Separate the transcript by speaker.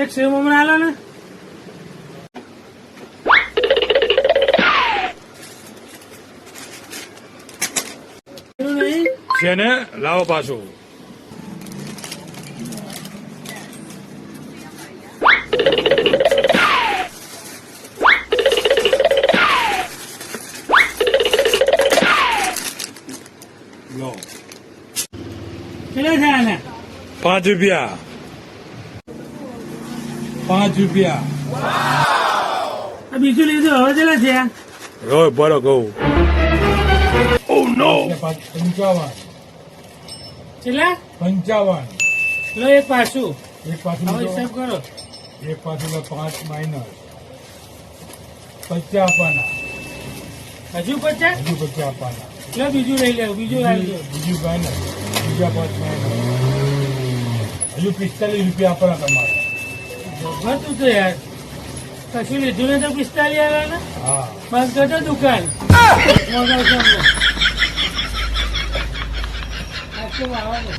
Speaker 1: એક સેવ મમરા આલો ને. નહીં
Speaker 2: છે ને, લાવો પાછું. લો
Speaker 1: કેટલા થયા ને?
Speaker 2: 5 રૂપિયા. 5 રૂપિયા.
Speaker 1: આ બીજું લીધું હવે કેટલા થયા?
Speaker 2: રોય બરો કહું. ઓ નો. 55.
Speaker 1: કેટલા?
Speaker 2: 55.
Speaker 1: લો એક પાછું.
Speaker 2: એક પાછું
Speaker 1: હવે હિસાબ કરો.
Speaker 2: એક પાછું 5 માઇનસ 50 આપવાના.
Speaker 1: હજુ 50?
Speaker 2: હજુ 50 આપવાના.
Speaker 1: લો બીજું લઈ લેવું. બીજું લઈ લેવું.
Speaker 2: બીજું માઇનસ બીજા 5 માઇનસ હજુ 45 રૂપિયા આપવાના તમારે.
Speaker 1: તું તો યાર કશું લીધું ને તો 45 આવ્યા ને.
Speaker 2: હા
Speaker 1: બંધ કરતો દુકાન. મગાવ છે અમને. આટલું આવવાનું.